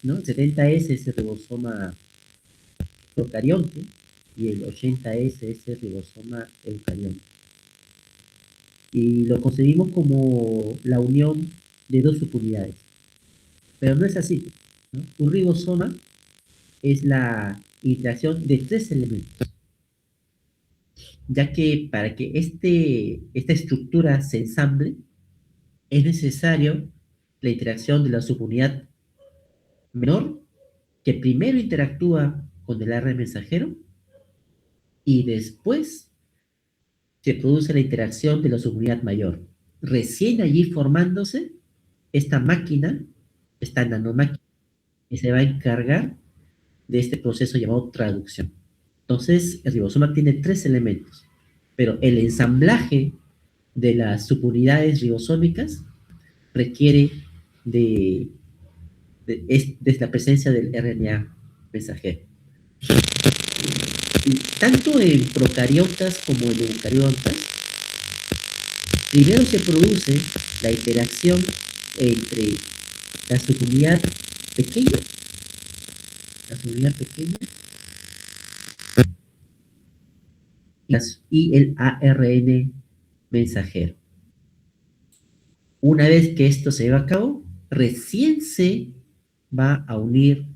¿no? El 70S es el ribosoma procarionte y el 80S es el ribosoma eucarionte. Y lo concebimos como la unión de dos subunidades. Pero no es así, ¿no? Un ribosoma es la interacción de tres elementos, ya que para que esta estructura se ensamble, es necesario la interacción de la subunidad menor, que primero interactúa con el ARN mensajero, y después se produce la interacción de la subunidad mayor. Recién allí formándose esta máquina, esta nanomáquina, que se va a encargar de este proceso llamado traducción. Entonces, el ribosoma tiene tres elementos, pero el ensamblaje de las subunidades ribosómicas requiere de, de la presencia del RNA mensajero. Y tanto en procariotas como en eucariotas, primero se produce la interacción entre la subunidad pequeña, la subunidad pequeña y el ARN mensajero. Una vez que esto se lleva a cabo, recién se va a unir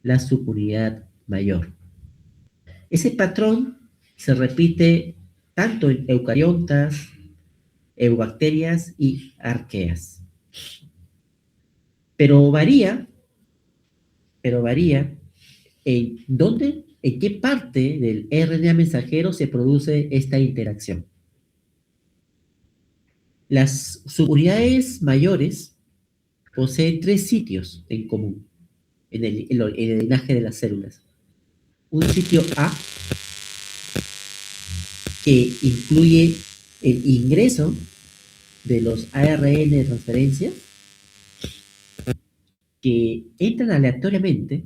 la subunidad mayor. Ese patrón se repite tanto en eucariotas, eubacterias y arqueas. Pero varía, pero varía en dónde, en qué parte del RNA mensajero se produce esta interacción. Las subunidades mayores poseen tres sitios en común en el linaje de las células. Un sitio A, que incluye el ingreso de los ARN de transferencia que entran aleatoriamente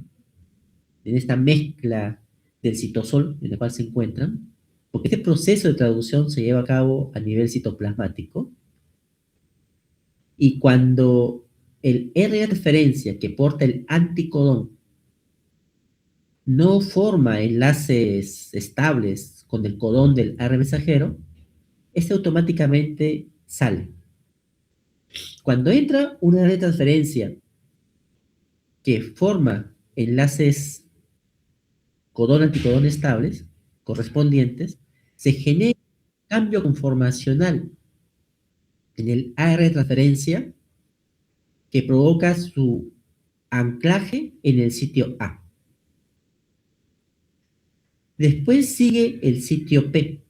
en esta mezcla del citosol en el cual se encuentran, porque este proceso de traducción se lleva a cabo a nivel citoplasmático, y cuando el RNA de transferencia que porta el anticodón no forma enlaces estables con el codón del ARN mensajero, este automáticamente sale. Cuando entra una red de transferencia que forma enlaces codón-anticodón estables correspondientes, se genera un cambio conformacional en el ARN de transferencia que provoca su anclaje en el sitio A. Después sigue el sitio P,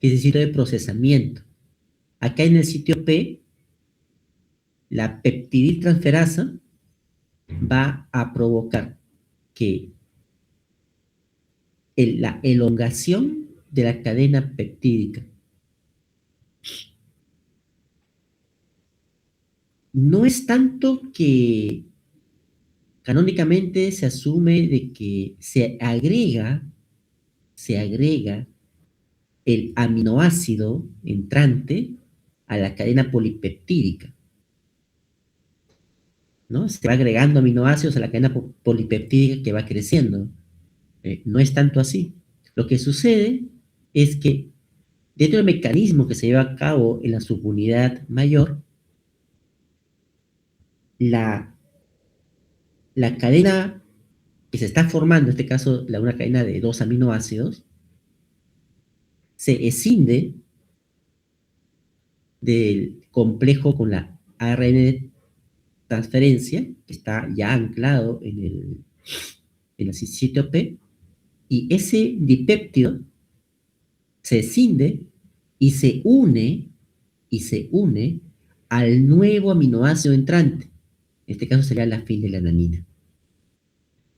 que es el sitio de procesamiento. Acá en el sitio P, la peptidiltransferasa va a provocar que la elongación de la cadena peptídica. No es tanto que canónicamente se asume de que se agrega el aminoácido entrante a la cadena polipeptídica, ¿no? Se va agregando aminoácidos a la cadena polipeptídica que va creciendo. No es tanto así. Lo que sucede es que dentro del mecanismo que se lleva a cabo en la subunidad mayor, la, la cadena que se está formando, en este caso una cadena de dos aminoácidos, se escinde del complejo con la ARN transferencia, que está ya anclado en el sitio P, y ese dipéptido se escinde y se une al nuevo aminoácido entrante. En este caso sería la fenilalanina.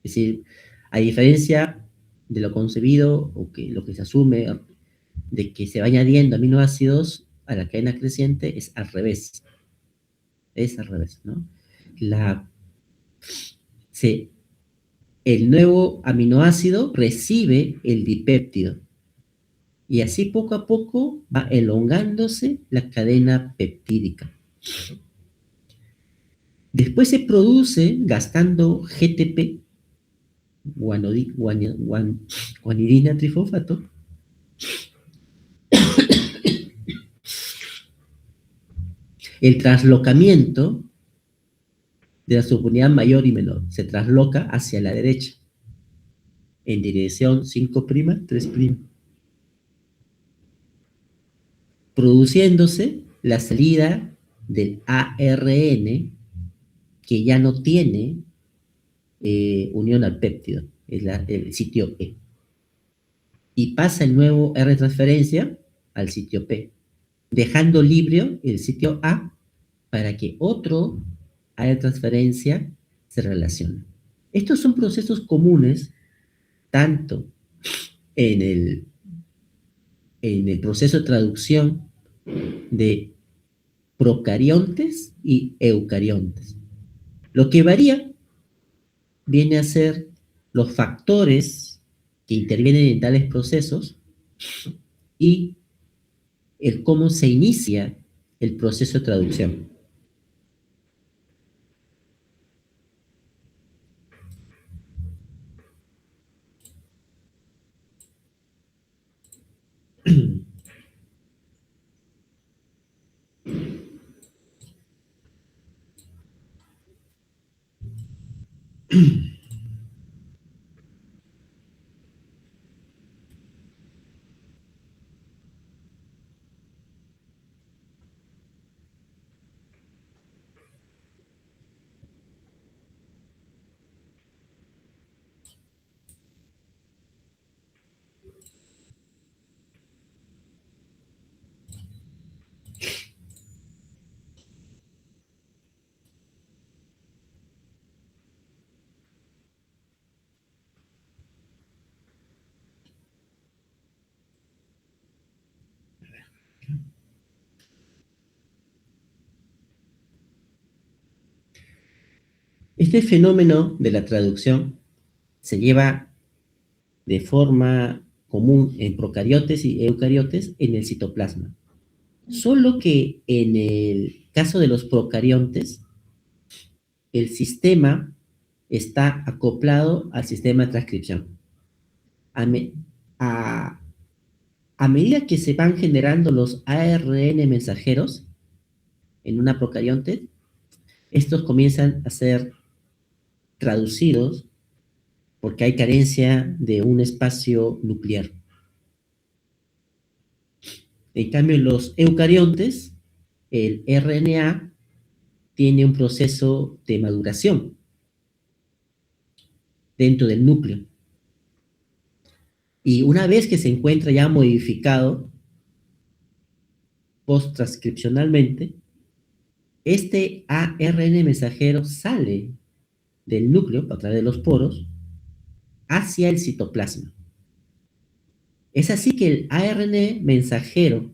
Es decir, a diferencia de lo concebido o que lo que se asume de que se va añadiendo aminoácidos a la cadena creciente, es al revés. Es al revés, ¿no? Se, el nuevo aminoácido recibe el dipéptido y así poco a poco va elongándose la cadena peptídica. Después se produce gastando GTP, guanidina trifosfato, el traslocamiento de la subunidad mayor y menor. Se trasloca hacia la derecha, en dirección 5', 3', produciéndose la salida del ARN que ya no tiene unión al péptido, es el sitio E. Y pasa el nuevo R transferencia al sitio P, dejando libre el sitio A para que otro R transferencia se relacione. Estos son procesos comunes tanto en el proceso de traducción de procariontes y eucariontes. Lo que varía viene a ser los factores que intervienen en tales procesos y el cómo se inicia el proceso de traducción. Este fenómeno de la traducción se lleva de forma común en procariotes y eucariotes en el citoplasma. Solo que en el caso de los procariontes, el sistema está acoplado al sistema de transcripción. A, me, a, a medida que se van generando los ARN mensajeros en una procarionte, estos comienzan a ser traducidos porque hay carencia de un espacio nuclear. En cambio, en los eucariontes, el RNA tiene un proceso de maduración dentro del núcleo. Y una vez que se encuentra ya modificado post-transcripcionalmente, este ARN mensajero sale del núcleo a través de los poros hacia el citoplasma. Es así que el ARN mensajero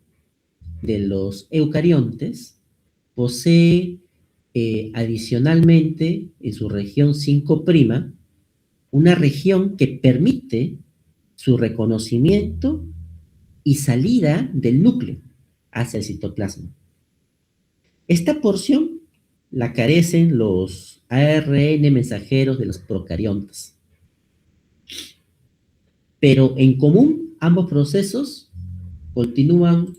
de los eucariontes posee adicionalmente en su región 5' una región que permite su reconocimiento y salida del núcleo hacia el citoplasma. Esta porción la carecen los ARN mensajeros de los procariontes. Pero en común, ambos procesos continúan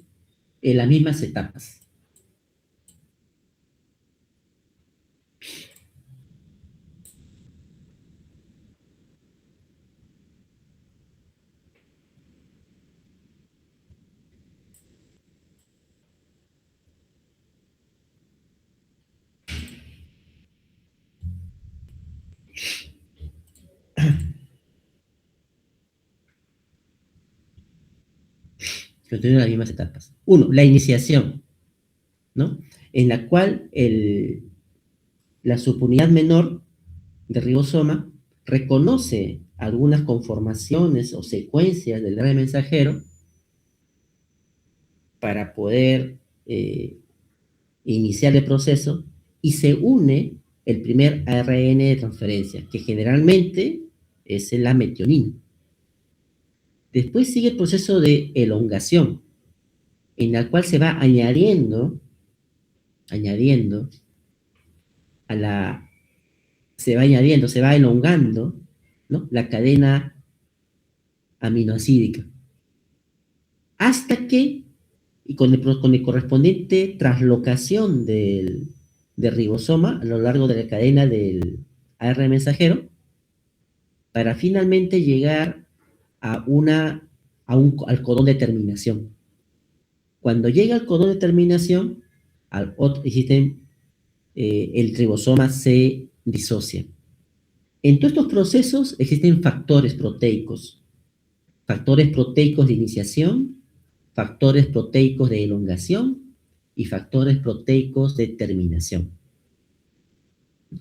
en las mismas etapas. Continúan las mismas etapas. Uno, la iniciación, ¿no? En la cual la subunidad menor de ribosoma reconoce algunas conformaciones o secuencias del RNA mensajero para poder iniciar el proceso y se une el primer ARN de transferencia, que generalmente es la metionina. Después sigue el proceso de elongación, en el cual se va añadiendo a la, se va añadiendo, se va elongando, ¿no? La cadena aminoácidica, hasta que, y con el correspondiente translocación del ribosoma a lo largo de la cadena del ARN mensajero, para finalmente llegar a al codón de terminación. Cuando llega al codón de terminación, el ribosoma se disocia. En todos estos procesos existen factores proteicos de iniciación, factores proteicos de elongación y factores proteicos de terminación.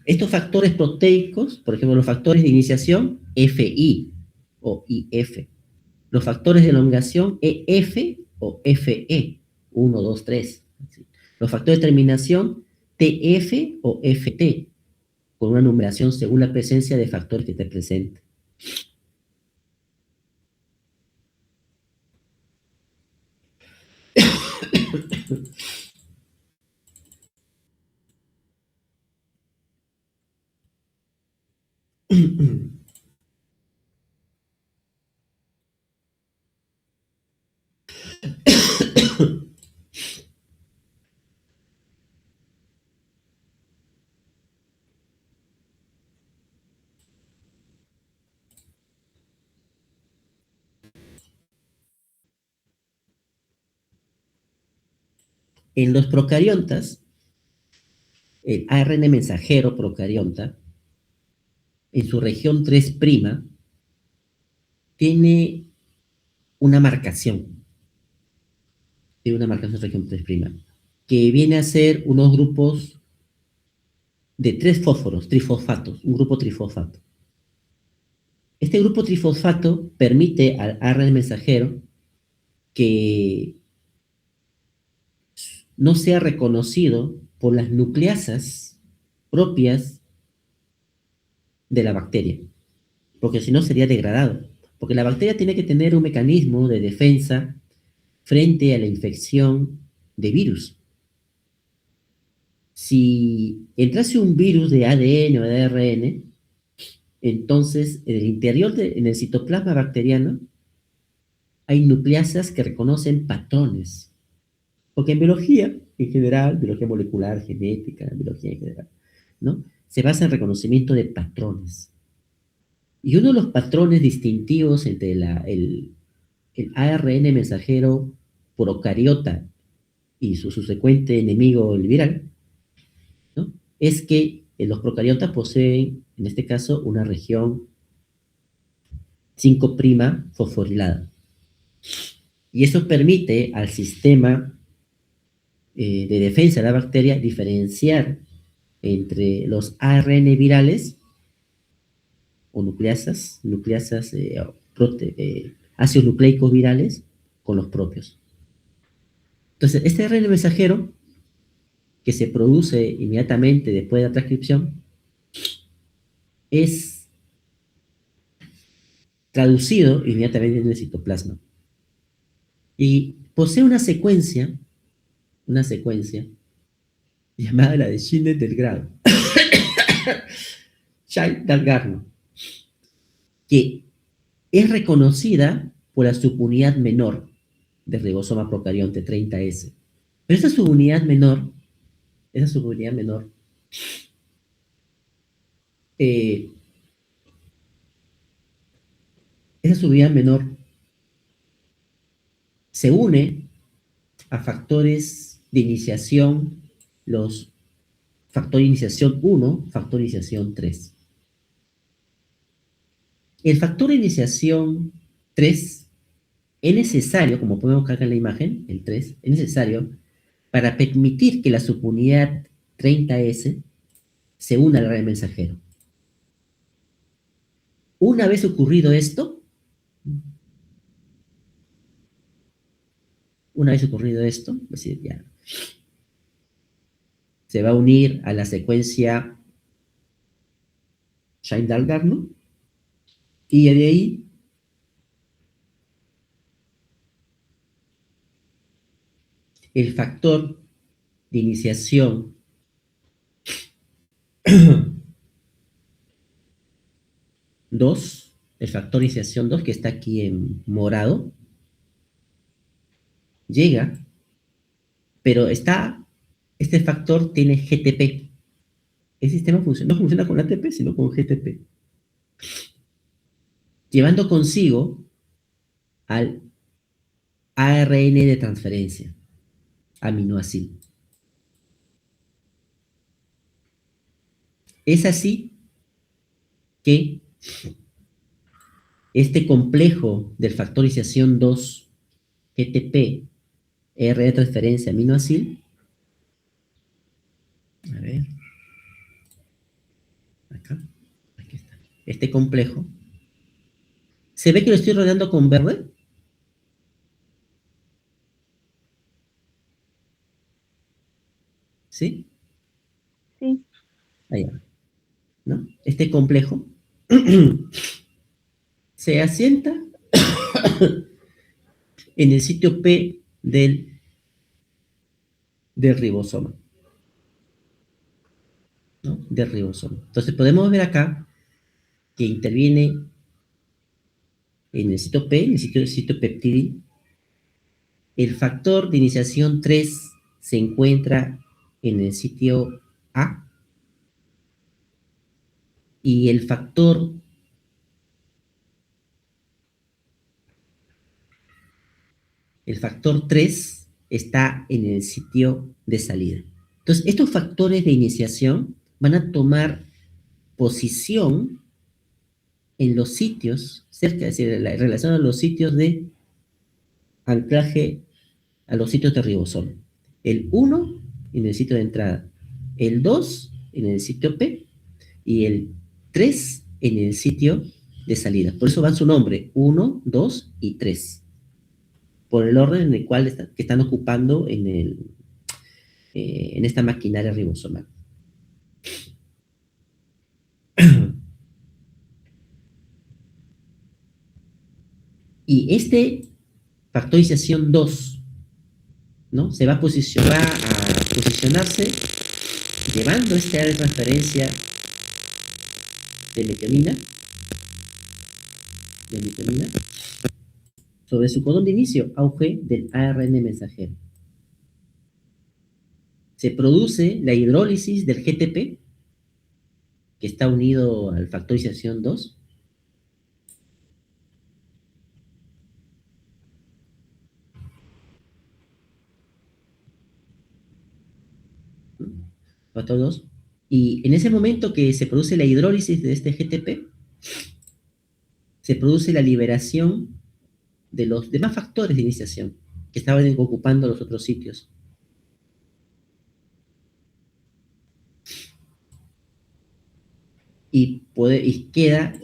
Estos factores proteicos, por ejemplo, los factores de iniciación, FI o IF. Los factores de elongación, EF o FE, 1, 2, 3. Los factores de terminación, TF o FT, con una numeración según la presencia de factores que esté presente. En los procariontas, el ARN mensajero procarionta, en su región 3' tiene una marcación, tiene una marcación en su región 3', que viene a ser unos grupos de 3 fósforos, trifosfatos, un grupo trifosfato. Este grupo trifosfato permite al ARN mensajero que no sea reconocido por las nucleasas propias de la bacteria, porque si no sería degradado. Porque la bacteria tiene que tener un mecanismo de defensa frente a la infección de virus. Si entrase un virus de ADN o de ARN, entonces en el interior, en el citoplasma bacteriano, hay nucleasas que reconocen patrones. Porque en biología, en general, biología molecular, genética, biología en general, ¿no? Se basa en reconocimiento de patrones. Y uno de los patrones distintivos entre el ARN mensajero procariota y su subsecuente enemigo, el viral, ¿no? Es que los procariotas poseen, en este caso, una región 5' fosforilada. Y eso permite al sistema de defensa de la bacteria diferenciar entre los ARN virales o ácidos nucleicos virales con los propios. Entonces, este ARN mensajero, que se produce inmediatamente después de la transcripción, es traducido inmediatamente en el citoplasma. Y posee una secuencia llamada la de Schindler del grado, Shine-Dalgarno, que es reconocida por la subunidad menor del ribosoma procarionte 30S. Pero esa subunidad menor, eh, esa subunidad menor se une a factores de iniciación, los factor de iniciación 1, factor de iniciación 3. El factor de iniciación 3 es necesario, como podemos ver acá en la imagen, el 3, es necesario para permitir que la subunidad 30S se una al ARN mensajero. Una vez ocurrido esto, es decir, ya se va a unir a la secuencia Shine-Dalgarno, y de ahí el factor de iniciación 2, el factor iniciación 2 que está aquí en morado, llega, pero este factor tiene GTP. El sistema no funciona con ATP, sino con GTP, llevando consigo al ARN de transferencia, aminoácido. Es así que este complejo del factorización 2, GTP, R de transferencia aminoácido, a ver, acá, aquí está. Este complejo, ¿se ve que lo estoy rodeando con verde? ¿Sí? Sí. Allá, ¿no? Este complejo se asienta en el sitio P del ribosoma, ¿no? Del ribosoma. Entonces podemos ver acá que interviene en el sitio P, en el sitio peptidil. El factor de iniciación 3 se encuentra en el sitio A y el factor 3 está en el sitio de salida. Entonces, estos factores de iniciación van a tomar posición en los sitios, cerca, es decir, relación a los sitios de anclaje, a los sitios de ribosoma. El 1 en el sitio de entrada, el 2 en el sitio P y el 3 en el sitio de salida. Por eso va su nombre, 1, 2 y 3. Por el orden en el cual que están ocupando en esta maquinaria ribosomal. Y este factorización 2, ¿no? Va a posicionarse llevando este área de transferencia de metionina sobre su codón de inicio, auge del ARN mensajero. Se produce la hidrólisis del GTP, que está unido al factorización 2, ¿no? Factor 2. Y en ese momento que se produce la hidrólisis de este GTP, se produce la liberación de los demás factores de iniciación que estaban ocupando los otros sitios. Y queda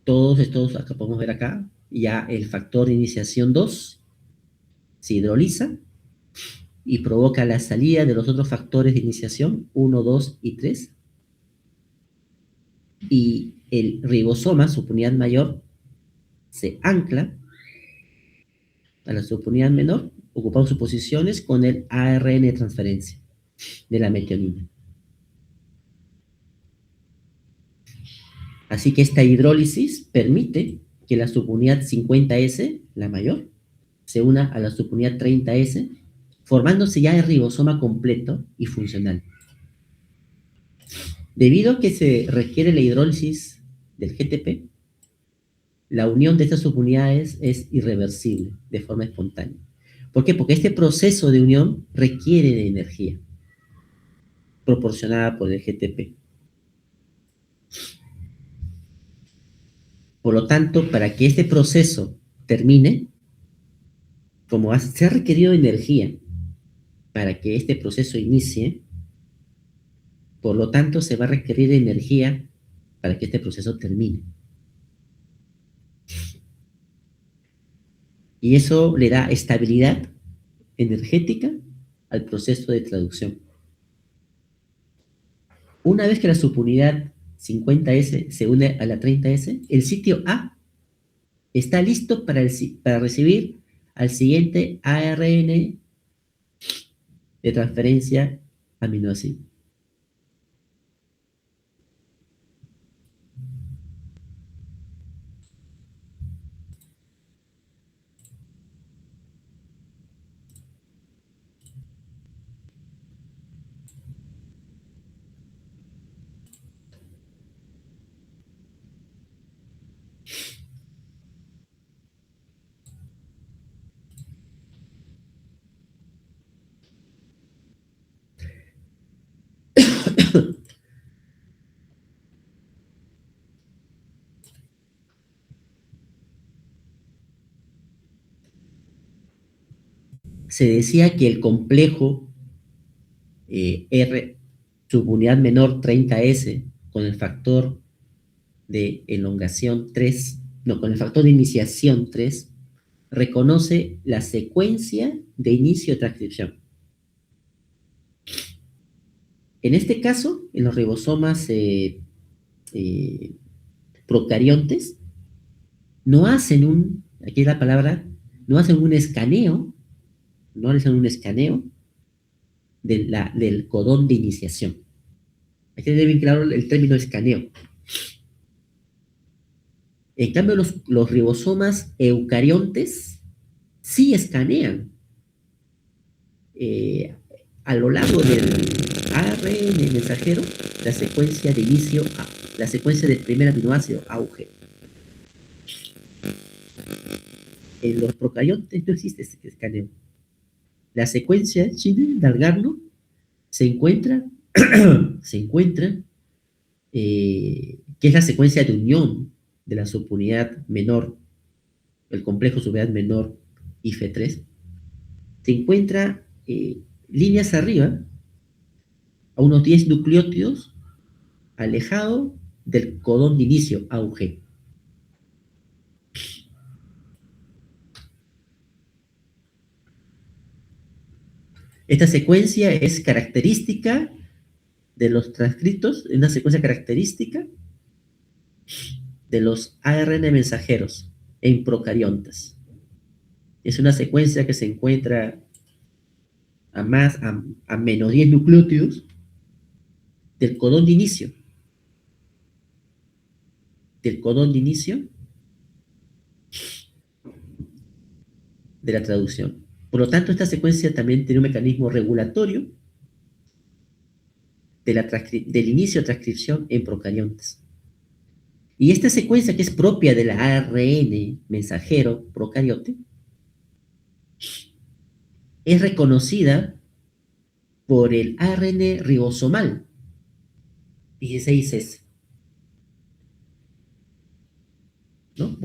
todos estos, acá podemos ver acá, ya el factor de iniciación 2 se hidroliza y provoca la salida de los otros factores de iniciación 1, 2 y 3. Y el ribosoma, subunidad mayor, se ancla a la subunidad menor, ocupando sus posiciones con el ARN de transferencia de la metionina. Así que esta hidrólisis permite que la subunidad 50S, la mayor, se una a la subunidad 30S, formándose ya el ribosoma completo y funcional. Debido a que se requiere la hidrólisis del GTP, la unión de estas subunidades es irreversible, de forma espontánea. ¿Por qué? Porque este proceso de unión requiere de energía proporcionada por el GTP. Por lo tanto, para que este proceso termine, como se ha requerido energía para que este proceso inicie, por lo tanto, se va a requerir energía para que este proceso termine. Y eso le da estabilidad energética al proceso de traducción. Una vez que la subunidad 50S se une a la 30S, el sitio A está listo para recibir al siguiente ARN de transferencia aminoácido. se decía que el complejo R subunidad menor 30S con el factor de elongación 3, no, con el factor de iniciación 3, reconoce la secuencia de inicio de transcripción. En este caso, en los ribosomas eh, procariontes, no hacen aquí es la palabra, no hacen un escaneo, no hacen un escaneo del codón de iniciación. Hay que tener bien claro el término escaneo. En cambio, los ribosomas eucariontes sí escanean a lo largo del ARN mensajero la secuencia de inicio, la secuencia del primer aminoácido, auge. En los procariontes no existe este escaneo. La secuencia chile de Algarno se encuentra, que es la secuencia de unión de la subunidad menor, el complejo subunidad menor IF3, se encuentra líneas arriba, a unos 10 nucleótidos, alejado del codón de inicio, AUG. Esta secuencia es característica de los transcritos, es una secuencia característica de los ARN mensajeros en procariontes. Es una secuencia que se encuentra a menos 10 nucleótidos del codón de inicio. Del codón de inicio de la traducción. Por lo tanto, esta secuencia también tiene un mecanismo regulatorio del inicio de transcripción en procariontes. Y esta secuencia, que es propia del ARN mensajero procariote, es reconocida por el ARN ribosomal 16S, ¿no?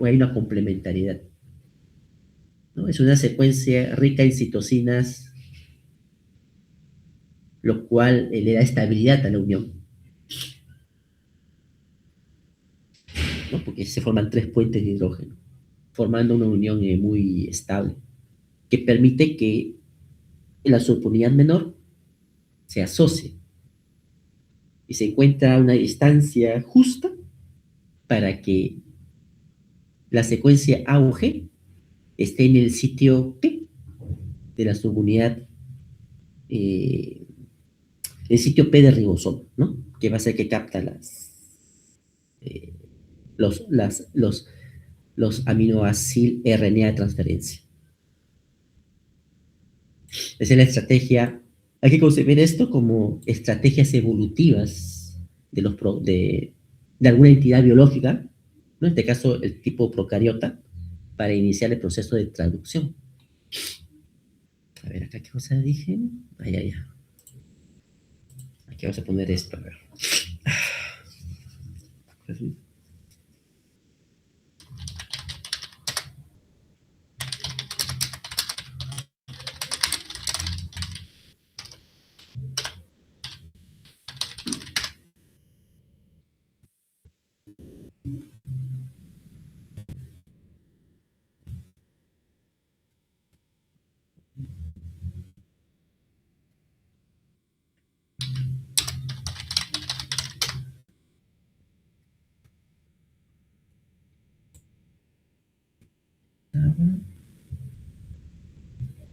Hay una complementariedad, ¿no? Es una secuencia rica en citosinas, lo cual le da estabilidad a la unión, ¿no? Porque se forman 3 puentes de hidrógeno, formando una unión muy estable, que permite que la subunidad menor se asocie y se encuentra una distancia justa para que la secuencia A o G esté en el sitio P de la subunidad, el sitio P de ribosoma, ¿no? Que va a ser que capta eh, los aminoácidos RNA de transferencia. Esa es la estrategia. Hay que concebir esto como estrategias evolutivas de alguna entidad biológica, ¿no? En este caso el tipo procariota, para iniciar el proceso de traducción. A ver, acá qué cosa dije. Ay. Aquí vamos a poner esto, a ver.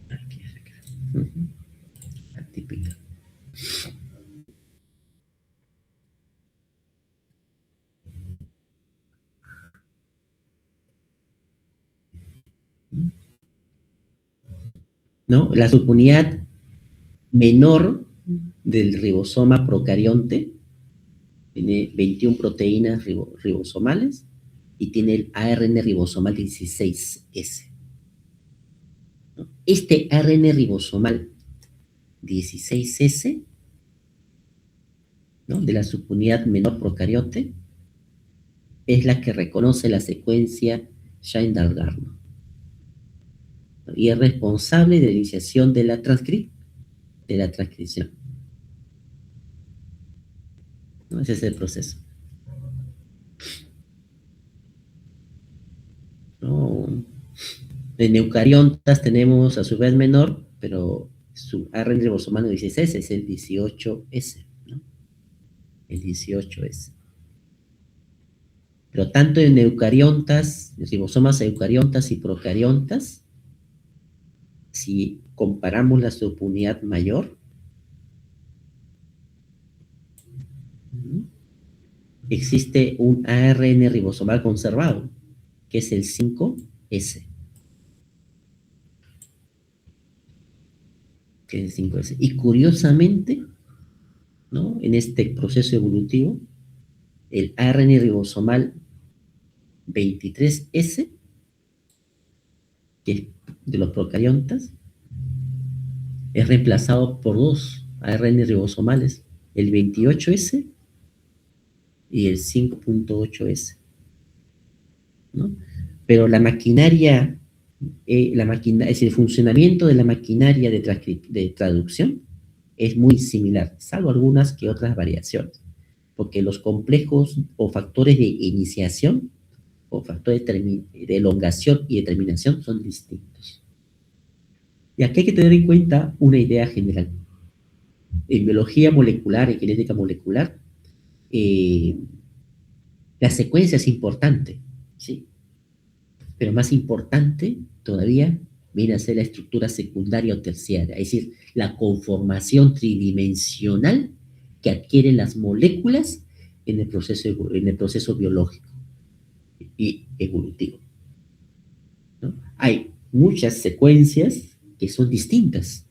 Aquí, acá. Atípica. ¿No? La subunidad menor del ribosoma procarionte tiene 21 proteínas ribosomales y tiene el ARN ribosomal 16S. ¿No? Este ARN ribosomal 16S, ¿no? De la subunidad menor procariote es la que reconoce la secuencia Shine-Dalgarno. y es responsable de la iniciación de de la transcripción. ¿No? Ese es el proceso. ¿No? En eucariontas tenemos a su vez menor, pero su ARN ribosomal 16 es el 18S, ¿no? El 18S. Pero tanto en eucariontas, ribosomas eucariontas y procariontas, si comparamos la subunidad mayor, existe un ARN ribosomal conservado, que es el 5S. Que es el 5S. Y curiosamente, ¿no? En este proceso evolutivo, el ARN ribosomal 23S, que es de los procariontas, es reemplazado por dos ARN ribosomales, el 28S y el 5.8S, ¿no? Pero es decir, el funcionamiento de la maquinaria de traducción es muy similar, salvo algunas que otras variaciones, porque los complejos o factores de iniciación o factores de elongación y determinación son distintos. Y aquí hay que tener en cuenta una idea general. En biología molecular, en genética molecular, eh, la secuencia es importante, ¿sí? Pero más importante todavía viene a ser la estructura secundaria o terciaria, es decir, la conformación tridimensional que adquieren las moléculas en el proceso biológico y evolutivo, ¿no? Hay muchas secuencias que son distintas,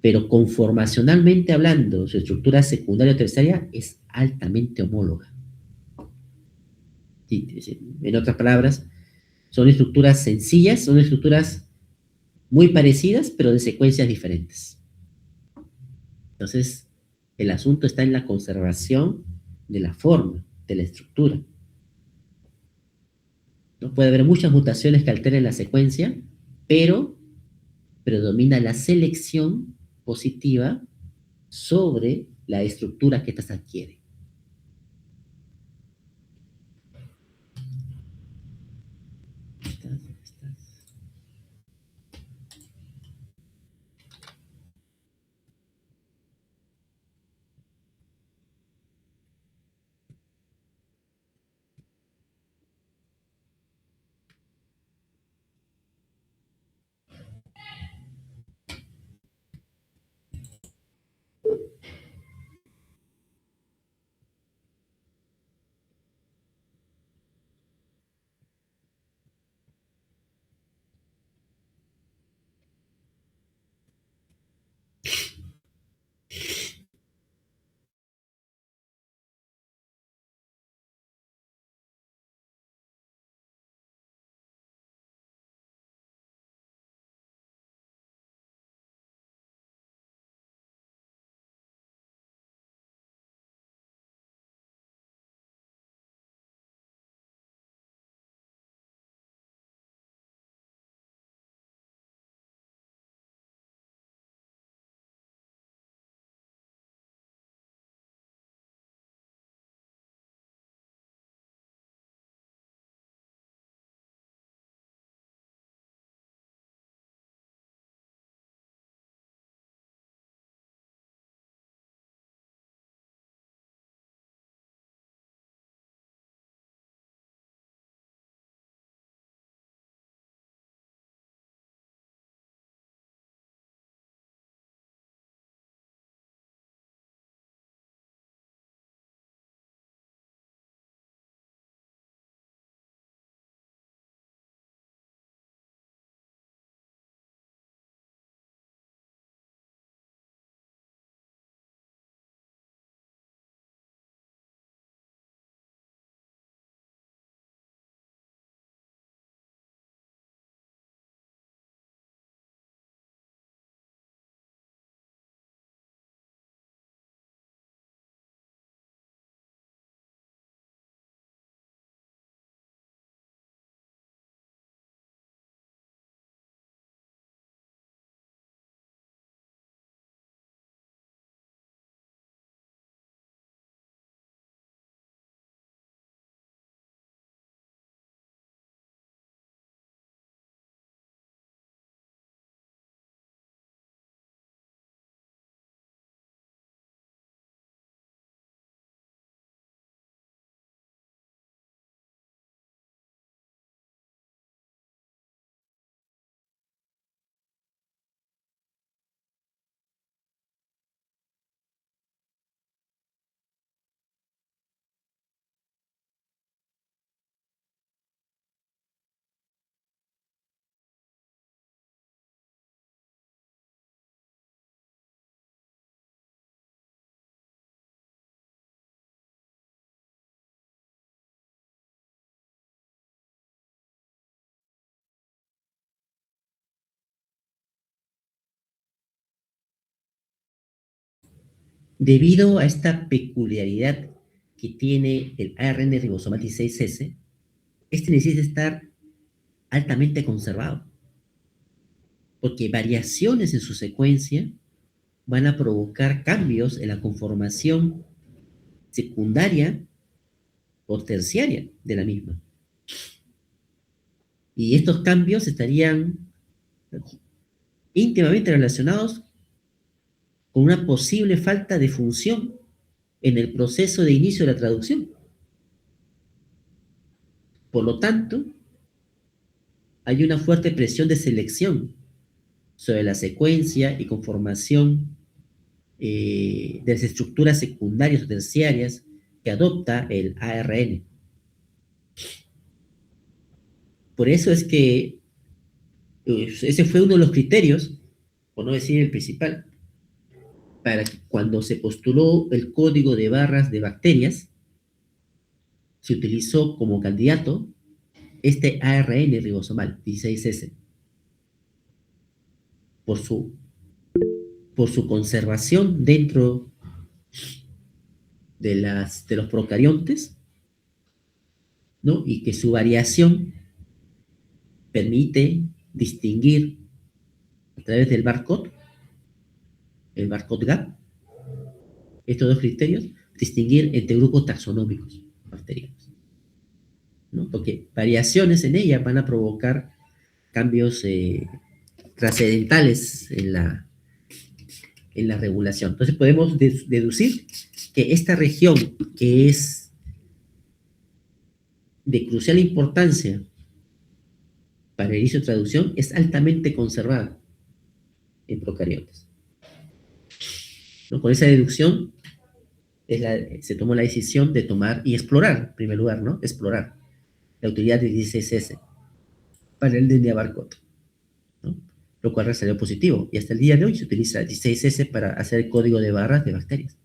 pero conformacionalmente hablando, su estructura secundaria o terciaria es altamente homóloga. Sí, en otras palabras, son estructuras sencillas, son estructuras muy parecidas, pero de secuencias diferentes. Entonces, el asunto está en la conservación de la forma, de la estructura. ¿No? Puede haber muchas mutaciones que alteren la secuencia, pero predomina la selección positiva sobre la estructura que ésta adquiere. Debido a esta peculiaridad que tiene el ARN ribosomal 16S, este necesita estar altamente conservado, porque variaciones en su secuencia van a provocar cambios en la conformación secundaria o terciaria de la misma. Y estos cambios estarían íntimamente relacionados con una posible falta de función en el proceso de inicio de la traducción. Por lo tanto, hay una fuerte presión de selección sobre la secuencia y conformación de las estructuras secundarias o terciarias que adopta el ARN. Por eso es que ese fue uno de los criterios, por no decir el principal, para que cuando se postuló el código de barras de bacterias, se utilizó como candidato este ARN ribosomal 16S por su, por su conservación dentro de los procariontes, ¿no? Y que su variación permite distinguir a través del barcode, el barcode gap, estos dos criterios, distinguir entre grupos taxonómicos bacterianos, ¿no? Porque variaciones en ella van a provocar cambios trascendentales en la regulación. Entonces podemos deducir que esta región, que es de crucial importancia para el inicio de traducción, es altamente conservada en procariotes, ¿no? Con esa deducción se tomó la decisión de tomar y explorar, en primer lugar, ¿no? Explorar la utilidad del 16S para el DNA barcode, ¿no? Lo cual salió positivo. Y hasta el día de hoy se utiliza el 16S para hacer el código de barras de bacterias.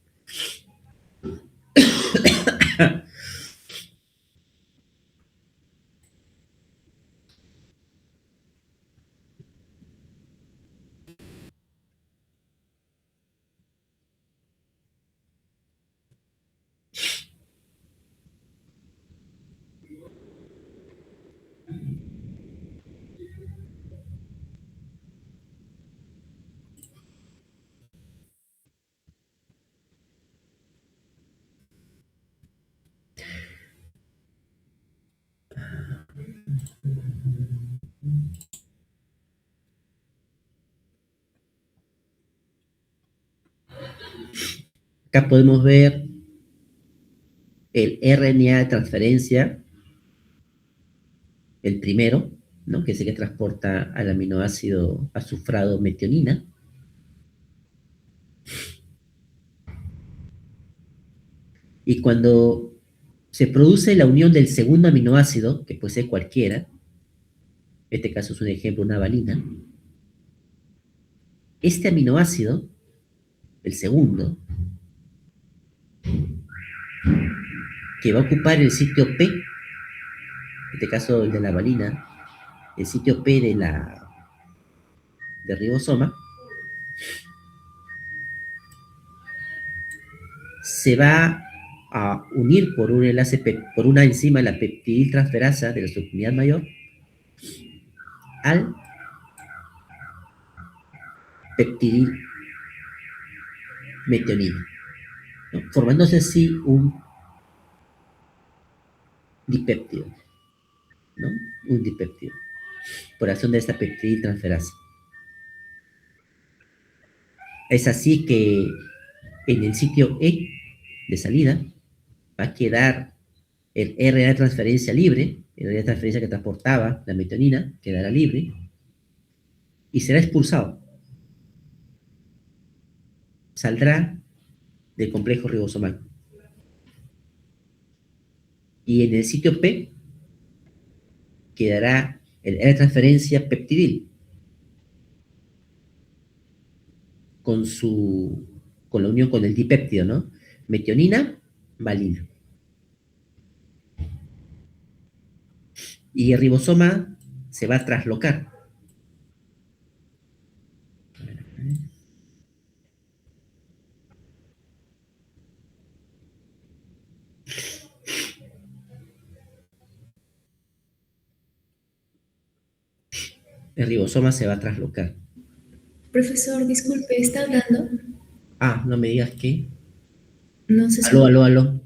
Acá podemos ver el RNA de transferencia, el primero, ¿no? Que es el que transporta al aminoácido azufrado metionina. Y cuando se produce la unión del segundo aminoácido, que puede ser cualquiera, en este caso es un ejemplo, una valina, este aminoácido, el segundo, que va a ocupar el sitio P, en este caso el de la valina, el sitio P de ribosoma, se va a unir por un enlace, por una enzima, la peptidiltransferasa de la subunidad mayor, al peptidil metionina, ¿no? Formándose así un dipéptido, ¿no? Un dipéptido, por acción de esta peptidiltransferasa. Es así que en el sitio E de salida va a quedar el RNA de transferencia libre, el RNA de transferencia que transportaba la metionina, quedará libre y será expulsado. Saldrá del complejo ribosomal. Y en el sitio P quedará el RNA de transferencia peptidil con con la unión con el dipéptido, ¿no? Metionina, valina. Y el ribosoma se va a traslocar. el ribosoma se va a traslocar. Profesor, disculpe, ¿está hablando? Ah, no me digas que. No se Aló, aló, aló.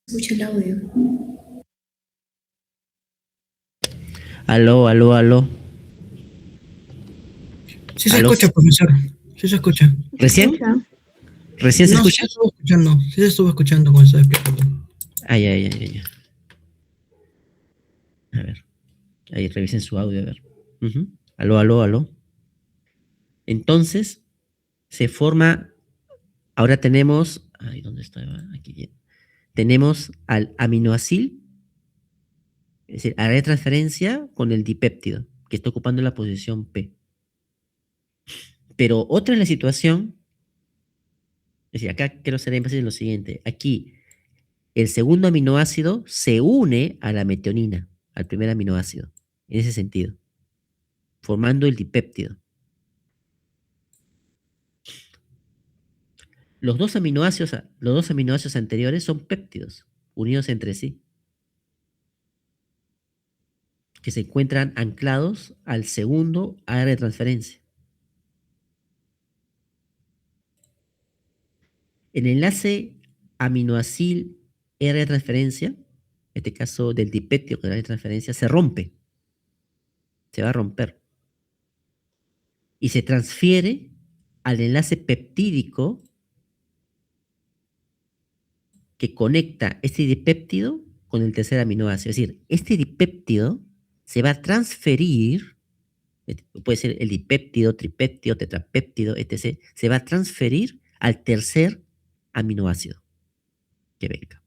escucha el audio. Aló, aló, aló. Sí se Aló. escucha, profesor. Sí se escucha. ¿Se ¿Recién? escucha? ¿Recién se No, sí se escucha? estuvo escuchando. Sí se estuvo escuchando cuando estaba explicando. Ay, ay, ay, ay. A ver. Ahí revisen su audio, a ver. Ujú. Aló, aló, aló. Entonces, se forma. Ahora tenemos. Ay, ¿dónde está? Aquí bien. Tenemos al aminoácido, es decir, área de transferencia con el dipéptido, que está ocupando la posición P. Pero otra es la situación, es decir, acá quiero hacer énfasis en lo siguiente. Aquí, el segundo aminoácido se une a la metionina, al primer aminoácido, en ese sentido, formando el dipéptido. Los dos aminoácidos anteriores son péptidos, unidos entre sí, que se encuentran anclados al segundo área de transferencia. El enlace aminoacil R de transferencia, en este caso del dipéptido con R de transferencia, se rompe, se va a romper y se transfiere al enlace peptídico que conecta este dipéptido con el tercer aminoácido. Es decir, este dipéptido se va a transferir, puede ser el dipéptido, tripéptido, tetrapéptido, etc., se va a transferir al tercer aminoácido que venga.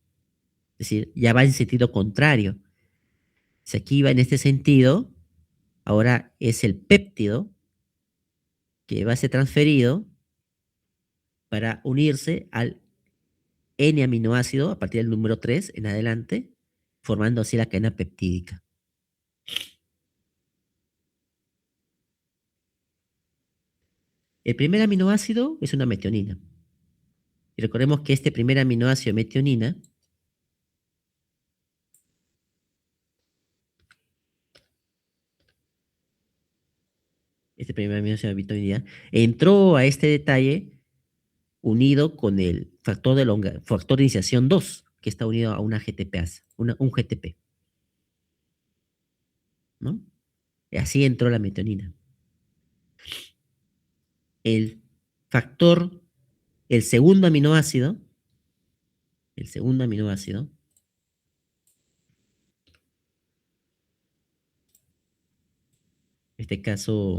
Es decir, ya va en sentido contrario. Si aquí va en este sentido, ahora es el péptido que va a ser transferido para unirse al N-aminoácido a partir del número 3 en adelante, formando así la cadena peptídica. El primer aminoácido es una metionina. Y recordemos que este primer aminoácido metionina este primer aminoácido metionina entró a este detalle unido con el factor de iniciación 2, que está unido a una GTPase, un GTP, ¿no? Y así entró la metionina. El factor, el segundo aminoácido, el segundo aminoácido, en este caso,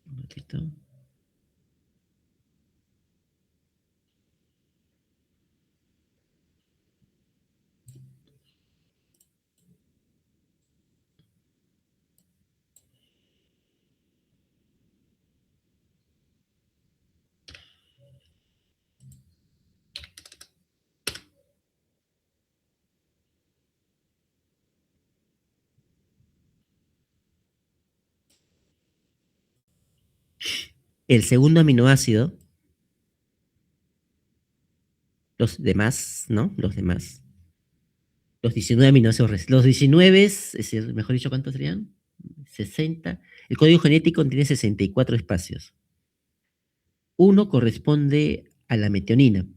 un ratito, el segundo aminoácido, los demás, ¿no? Los demás, los 19 aminoácidos, los 19, es decir, mejor dicho, ¿cuántos serían? 60. El código genético tiene 64 espacios. Uno corresponde a la metionina.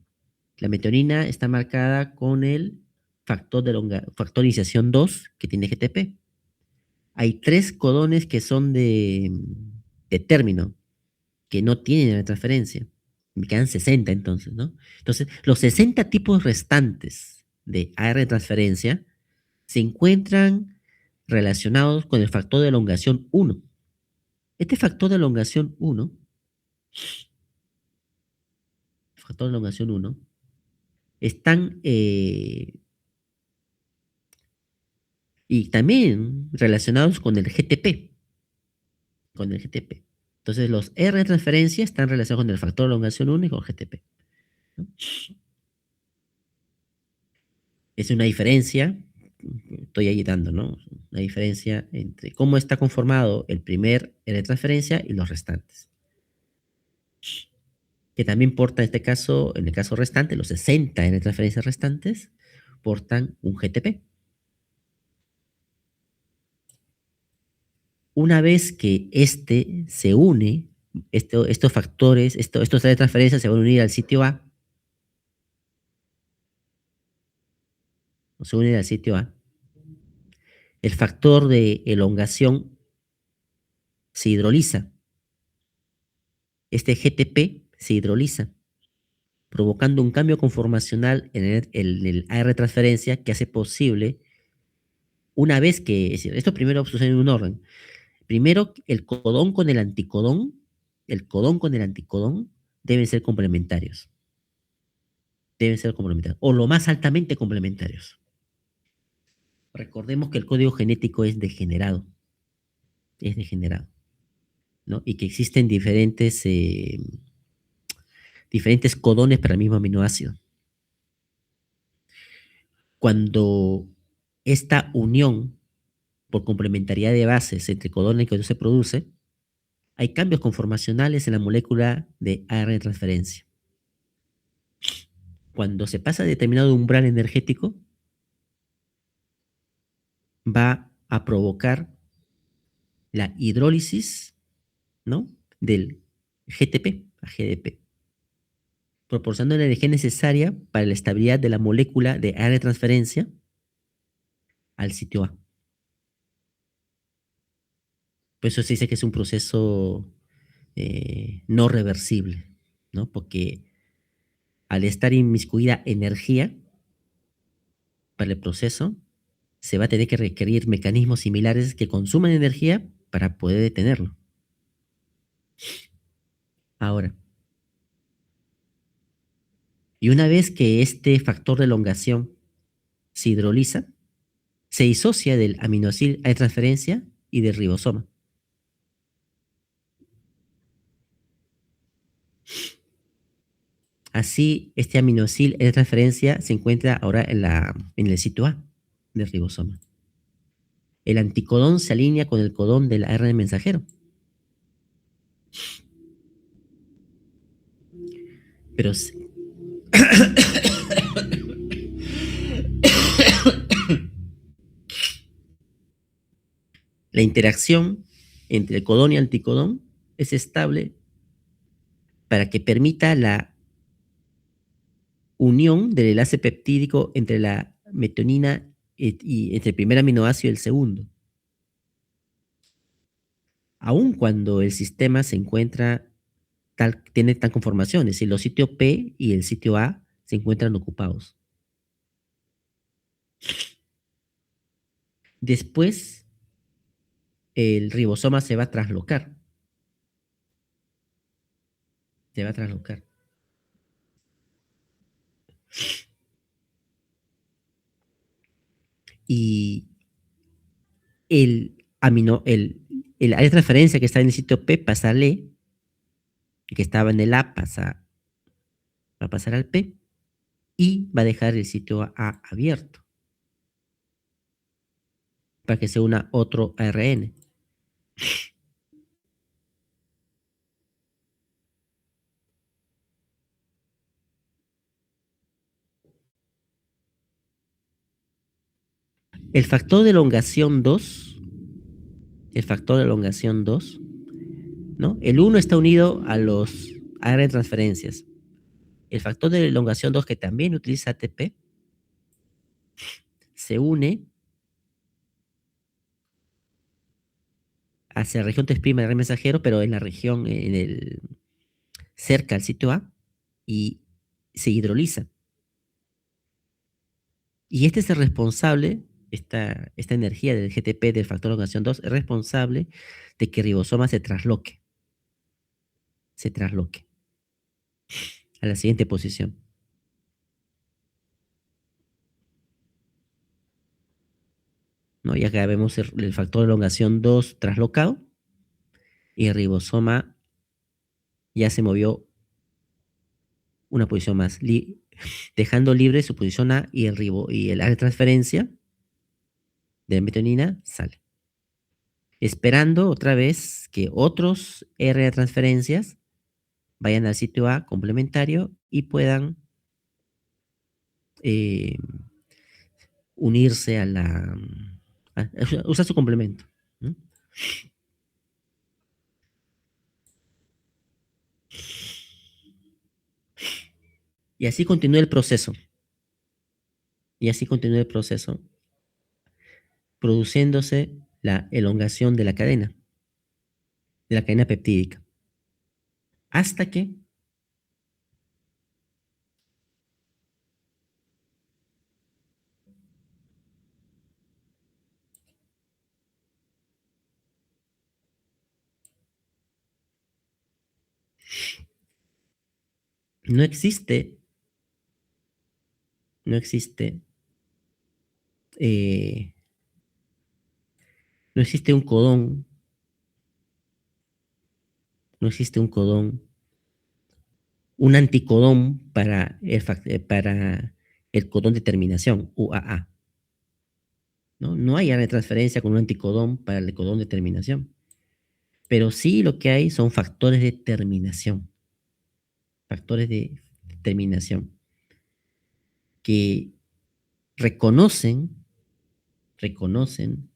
La metionina está marcada con el factor de iniciación 2 que tiene GTP. Hay 3 codones que son de término, que no tienen la transferencia. Me quedan 60 entonces, ¿no? Entonces, los 60 tipos restantes de AR de transferencia se encuentran relacionados con el factor de elongación 1. Este factor de elongación 1, factor de elongación 1, están y también relacionados con el GTP, con el GTP. Entonces, los R de transferencia están relacionados con el factor de elongación 1 y con GTP, ¿no? Es una diferencia, estoy ahí dando, ¿no? Una diferencia entre cómo está conformado el primer R de transferencia y los restantes. Que también porta en el caso restante, los 60 R de transferencia restantes, portan un GTP. Una vez que este se une, estos factores, estos de transferencia se van a unir al sitio A, o se unen al sitio A, el factor de elongación se hidroliza. Este GTP se hidroliza, provocando un cambio conformacional en el AR transferencia que hace posible, una vez que, es decir, esto primero sucede en un orden. Primero, el codón con el anticodón deben ser complementarios. Deben ser complementarios, o lo más altamente complementarios. Recordemos que el código genético es degenerado, ¿no? Y que existen diferentes codones para el mismo aminoácido. Cuando esta unión por complementariedad de bases entre codones que se produce, hay cambios conformacionales en la molécula de ARN de transferencia. Cuando se pasa determinado umbral energético, va a provocar la hidrólisis, ¿no?, del GTP a GDP, proporcionando la energía necesaria para la estabilidad de la molécula de ARN de transferencia al sitio A. Por eso se dice que es un proceso no reversible, ¿no? Porque al estar inmiscuida energía para el proceso, se va a tener que requerir mecanismos similares que consuman energía para poder detenerlo. Ahora, y una vez que este factor de elongación se hidroliza, se disocia del aminoácido de transferencia y del ribosoma. Así, este aminoácido de transferencia se encuentra ahora en el sitio A del ribosoma. El anticodón se alinea con el codón del ARN mensajero. Pero la interacción entre codón y anticodón es estable para que permita la unión del enlace peptídico entre la metionina y entre el primer aminoácido y el segundo. Aun cuando el sistema se encuentra tiene tal conformación, es decir, los sitios P y el sitio A se encuentran ocupados. Después, el ribosoma se va a traslocar. Se va a traslocar. Y el área de transferencia que está en el sitio P pasa al E, que estaba en el A va a pasar al P, y va a dejar el sitio A abierto para que se una otro ARN. El factor de elongación 2, ¿no? El 1 está unido a los ARN transferencias. El factor de elongación 2, que también utiliza ATP, se une hacia la región 3' del ARN mensajero, pero en la región, cerca al sitio A, y se hidroliza. Y este es el responsable, esta energía del GTP del factor de elongación 2, es responsable de que el ribosoma se trasloque a la siguiente posición. ¿No? Y acá vemos el factor de elongación 2 traslocado y el ribosoma ya se movió una posición más, dejando libre su posición A, y el área de transferencia de la metionina sale. Esperando otra vez que otros R de transferencias vayan al sitio A complementario y puedan unirse usar su complemento, ¿no? Y así continúa el proceso. Y así continúa el proceso, produciéndose la elongación de la cadena peptídica, hasta que no existe, no existe, eh, no existe un codón, no existe un codón, un anticodón para el codón de terminación, UAA. ¿No? No hay área de transferencia con un anticodón para el codón de terminación. Pero sí lo que hay son factores de terminación que reconocen, reconocen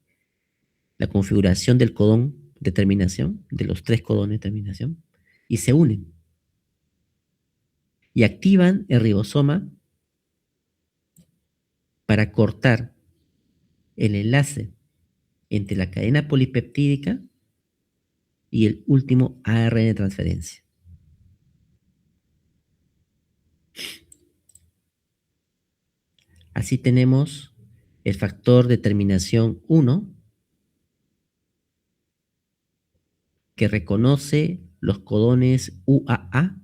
la configuración del codón de terminación, de los tres codones de terminación, y se unen y activan el ribosoma para cortar el enlace entre la cadena polipeptídica y el último ARN de transferencia. Así tenemos el factor de terminación 1 que reconoce los codones UAA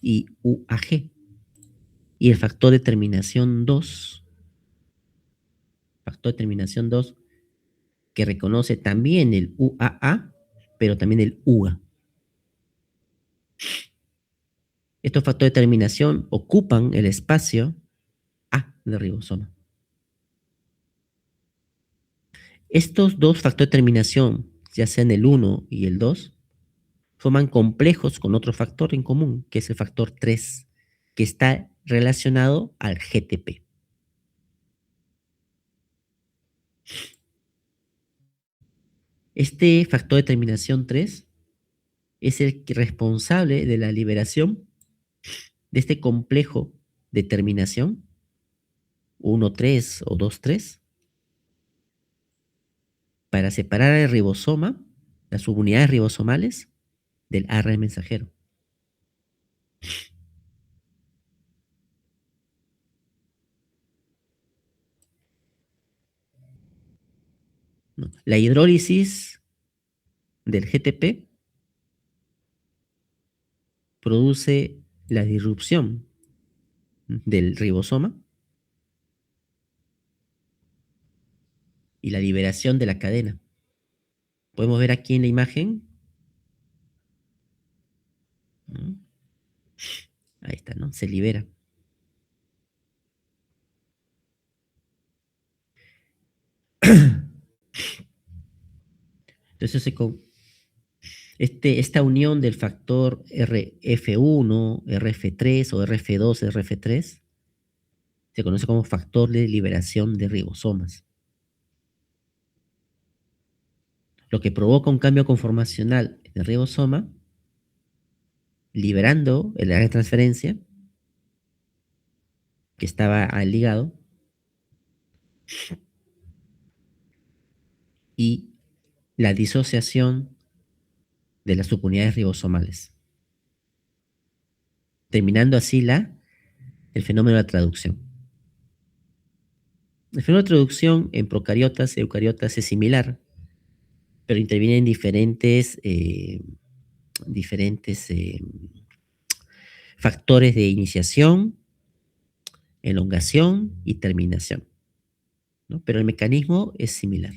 y UAG, y el factor de terminación 2 que reconoce también el UAA, pero también el UA. Estos factores de terminación ocupan el espacio A del ribosoma. Estos dos factores de terminación, ya sean el 1 y el 2, forman complejos con otro factor en común, que es el factor 3, que está relacionado al GTP. Este factor de terminación 3 es el responsable de la liberación de este complejo de terminación 1,3 o 2,3 para separar el ribosoma, las subunidades ribosomales, del ARN mensajero. ¿No? La hidrólisis del GTP produce la disrupción del ribosoma y la liberación de la cadena. Podemos ver aquí en la imagen, ¿no? Ahí está, ¿no? Se libera. Entonces, esta unión del factor RF1, RF3 o RF2, RF3, se conoce como factor de liberación de ribosomas, lo que provoca un cambio conformacional en el ribosoma, liberando el área de transferencia que estaba al ligado y la disociación de las subunidades ribosomales, terminando así el fenómeno de la traducción. El fenómeno de traducción en procariotas y eucariotas es similar, pero intervienen diferentes factores de iniciación, elongación y terminación, ¿no? Pero el mecanismo es similar.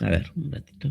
A ver, un ratito.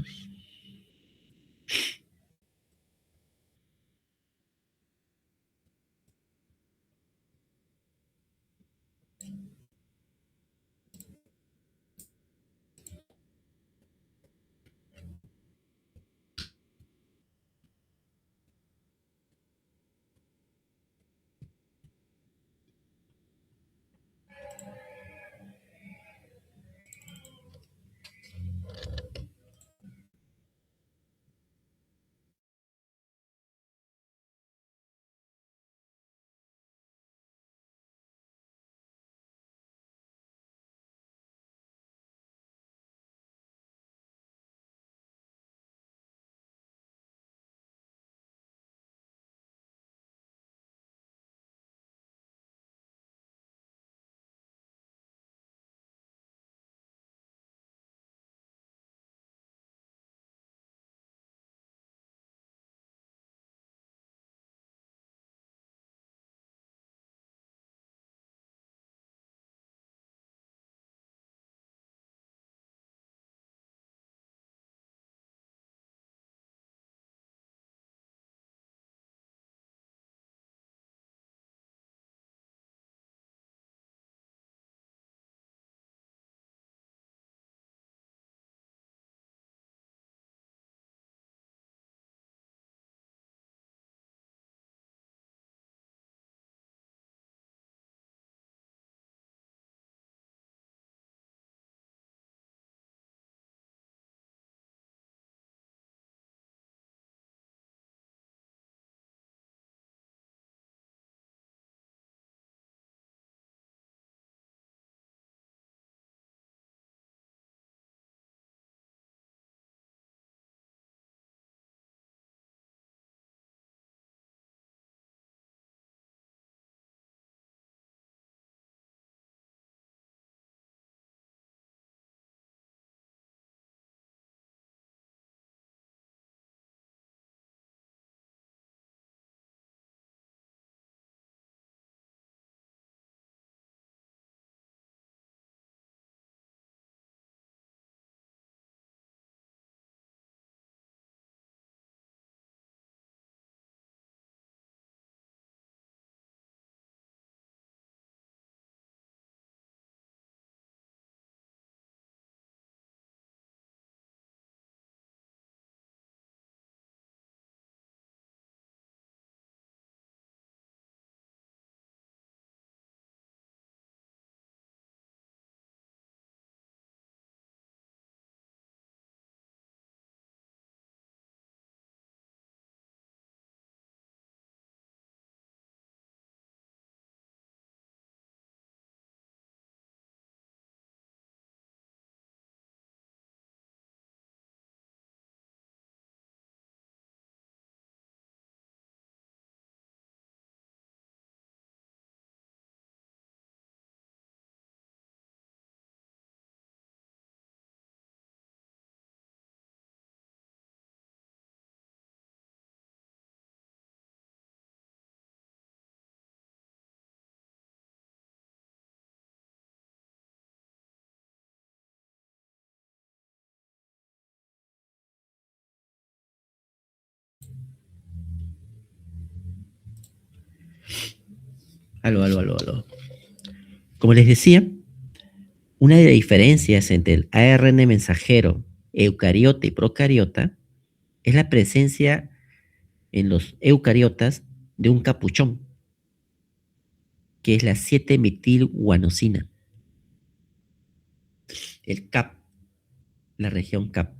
Aló, aló, aló, aló. Como les decía, una de las diferencias entre el ARN mensajero, eucariota y procariota es la presencia en los eucariotas de un capuchón, que es la 7-metilguanosina, el CAP, la región CAP.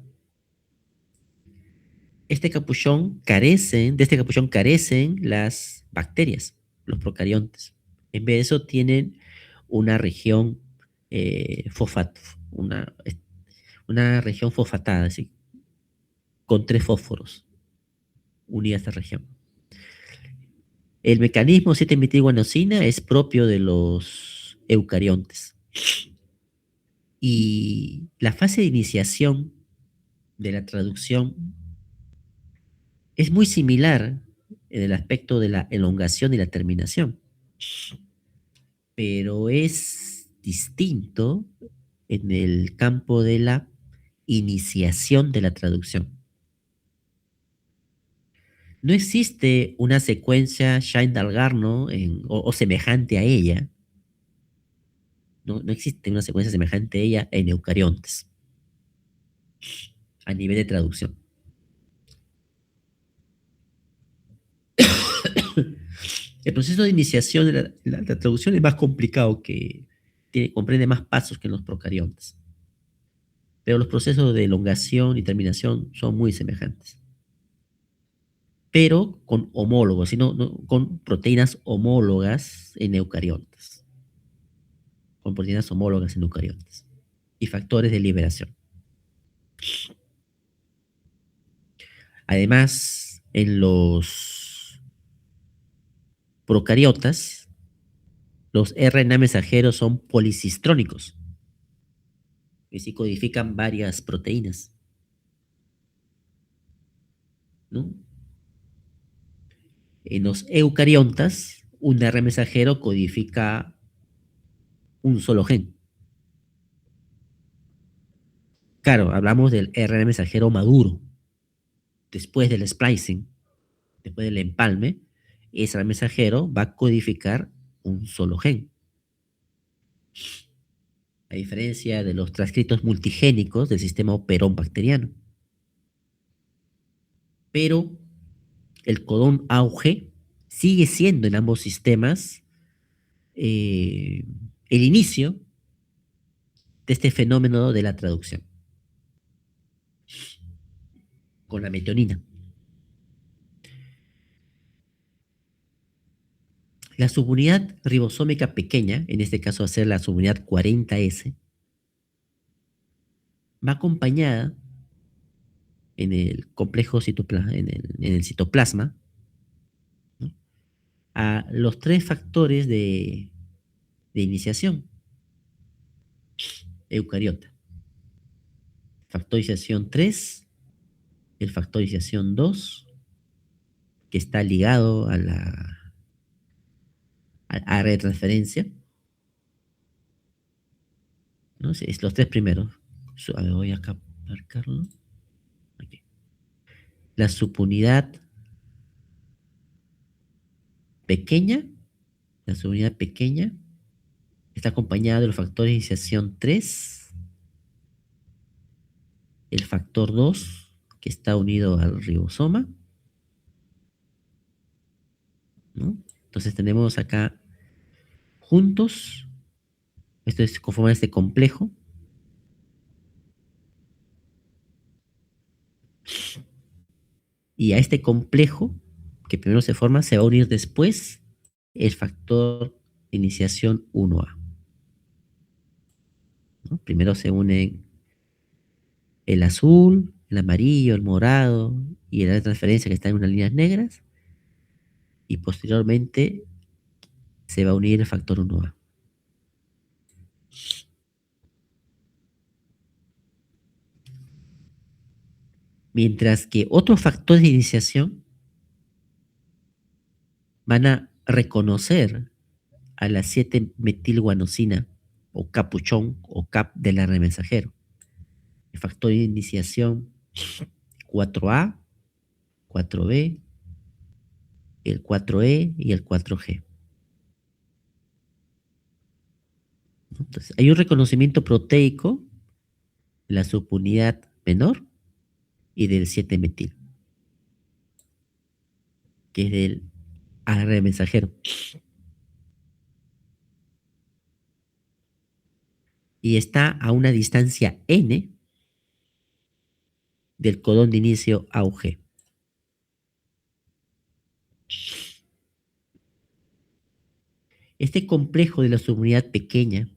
De este capuchón carecen las bacterias, los procariontes. En vez de eso tienen una región fosfat, una, una región fosfatada, así, con 3 fósforos unidas a esta región. El mecanismo 7-metilguanosina es propio de los eucariontes. Y la fase de iniciación de la traducción es muy similar en el aspecto de la elongación y la terminación, pero es distinto en el campo de la iniciación de la traducción. No existe una secuencia Shine-Dalgarno o semejante a ella. No existe una secuencia semejante a ella en eucariontes a nivel de traducción. El proceso de iniciación de la traducción es más complicado, comprende más pasos que en los procariontes. Pero los procesos de elongación y terminación son muy semejantes. Pero con homólogos, sino con proteínas homólogas en eucariontes. Con proteínas homólogas en eucariontes. Y factores de liberación. Además, en los procariotas, los RNA mensajeros son policistrónicos, que sí codifican varias proteínas, ¿no? En los eucariontas, un RNA mensajero codifica un solo gen. Claro, hablamos del RNA mensajero maduro. Después del splicing, después del empalme, ese RNA mensajero va a codificar un solo gen. A diferencia de los transcritos multigénicos del sistema operón bacteriano. Pero el codón AUG sigue siendo en ambos sistemas el inicio de este fenómeno de la traducción con la metionina. La subunidad ribosómica pequeña, en este caso va a ser la subunidad 40S, va acompañada en el complejo en el citoplasma, ¿no?, a los 3 factores de iniciación eucariota. Factorización 3, el factorización 2, que está ligado a la área de transferencia, ¿no? Es los 3 primeros. A ver, voy acá a marcarlo. Aquí. La subunidad pequeña, la subunidad pequeña está acompañada de los factores de iniciación 3, el factor 2, que está unido al ribosoma, ¿no? Entonces tenemos acá juntos, esto es conformar este complejo, y a este complejo que primero se forma se va a unir después el factor de iniciación 1A, ¿no? Primero se unen el azul, el amarillo, el morado y el área de transferencia, que está en unas líneas negras, y posteriormente se va a unir el factor 1A. Mientras que otros factores de iniciación van a reconocer a la 7-metilguanosina o capuchón o CAP del RNA mensajero. El factor de iniciación 4A, 4B, el 4E y el 4G. ¿no? Entonces, hay un reconocimiento proteico de la subunidad menor y del 7-metil, que es del ARN mensajero. Y está a una distancia n del codón de inicio AUG. Este complejo de la subunidad pequeña